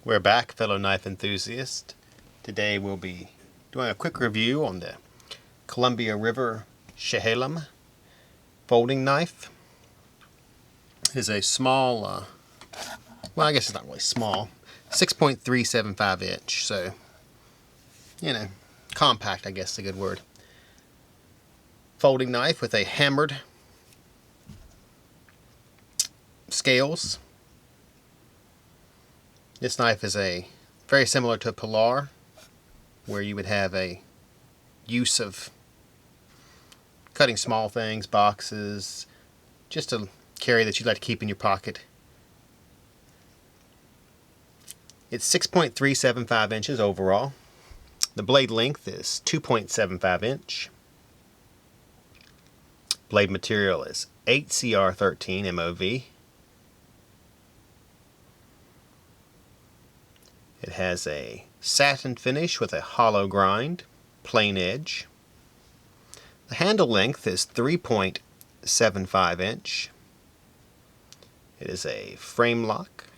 We're back, fellow knife enthusiasts. Today we'll be doing a quick review on the Columbia River Chehalem folding knife. It is a small, well, I guess it's not really small, 6.375 inch, so, you know, compact, I guess is a good word. Folding knife with a hammered scales. This knife is very similar to a Pilar, where you would have a use of cutting small things, boxes, just a carry that you'd like to keep in your pocket. It's 6.375 inches overall. The blade length is 2.75 inch. Blade material is 8CR13 MOV. It has a satin finish with a hollow grind, plain edge. The handle length is 3.75 inch. It is a frame lock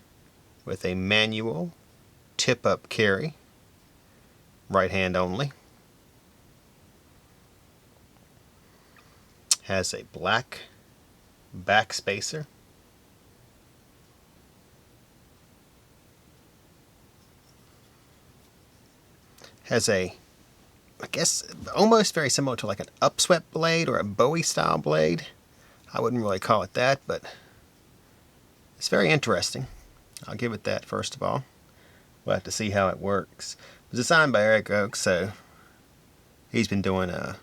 with a manual tip-up carry, right hand only. Has a black back spacer. Has a, I guess, almost very similar to like an upswept blade or a Bowie style blade. I wouldn't really call it that, but it's very interesting. I'll give it that first of all. We'll have to see how it works. It was designed by Eric Oak, so he's been doing a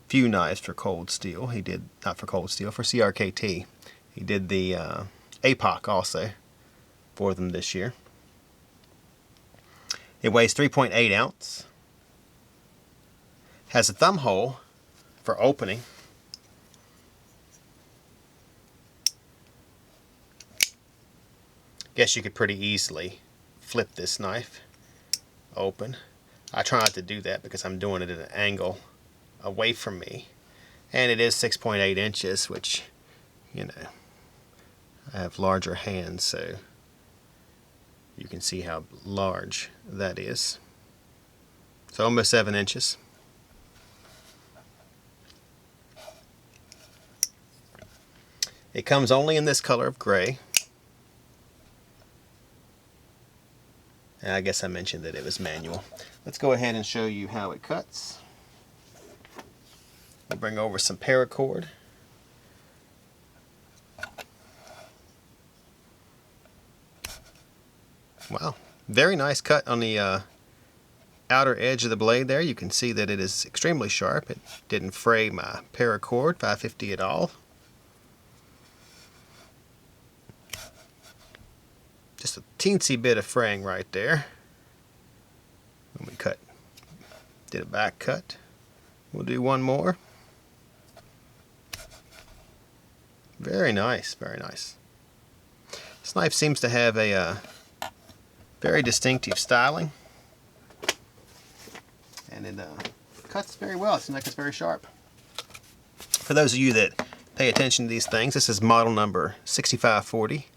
few knives for Cold Steel. He did, not for Cold Steel, for CRKT. He did the APOC also for them this year. It weighs 3.8 ounce. Has a thumb hole for opening. Guess you could pretty easily flip this knife open. I try not to do that because I'm doing it at an angle away from me. And it is 6.8 inches, which, you know, I have larger hands, so you can see how large that is. So almost 7 inches. It comes only in this color of gray. And I guess I mentioned that it was manual. Let's go ahead and show you how it cuts. We'll bring over some paracord. Wow, very nice cut on the outer edge of the blade there. You can see that it is extremely sharp. It didn't fray my paracord 550 at all. Just a teensy bit of fraying right there. When we did a back cut. We'll do one more. Very nice, very nice. This knife seems to have a very distinctive styling, and it cuts very well. It seems like it's very sharp. For those of you that pay attention to these things, this is model number 6540,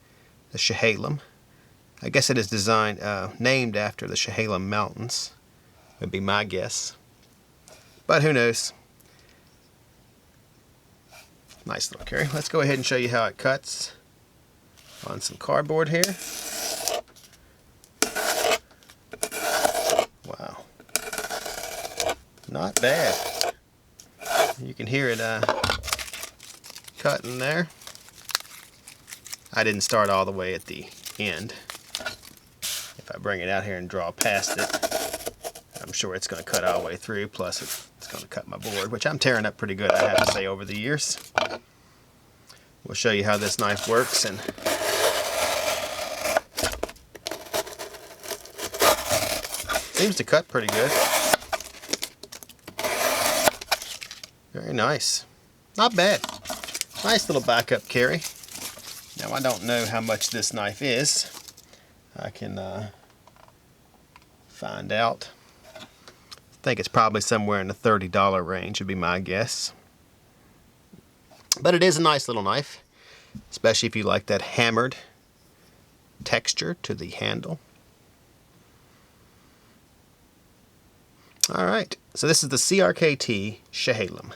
the Chehalem. I guess it is designed, named after the Chehalem Mountains, would be my guess. But who knows? Nice little carry. Let's go ahead and show you how it cuts on some cardboard here. Wow. Not bad. You can hear it cutting there. I didn't start all the way at the end. If I bring it out here and draw past it, I'm sure it's going to cut all the way through, plus it's going to cut my board, which I'm tearing up pretty good, I have to say, over the years. We'll show you how this knife works, and seems to cut pretty good. Very nice. Not bad. Nice little backup carry. Now I don't know how much this knife is. I can find out. I think it's probably somewhere in the $30 range would be my guess. But it is a nice little knife, especially if you like that hammered texture to the handle. Alright, so this is the CRKT Chehalem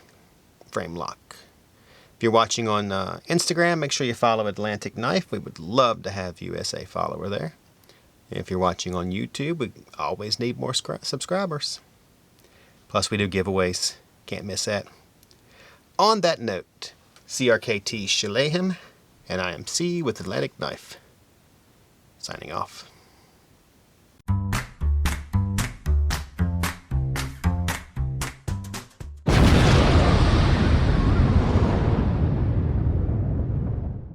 Framelock. If you're watching on Instagram, make sure you follow Atlantic Knife. We would love to have you as a follower there. If you're watching on YouTube, we always need more subscribers. Plus, we do giveaways. Can't miss that. On that note, CRKT Chehalem, and I am C with Atlantic Knife. Signing off.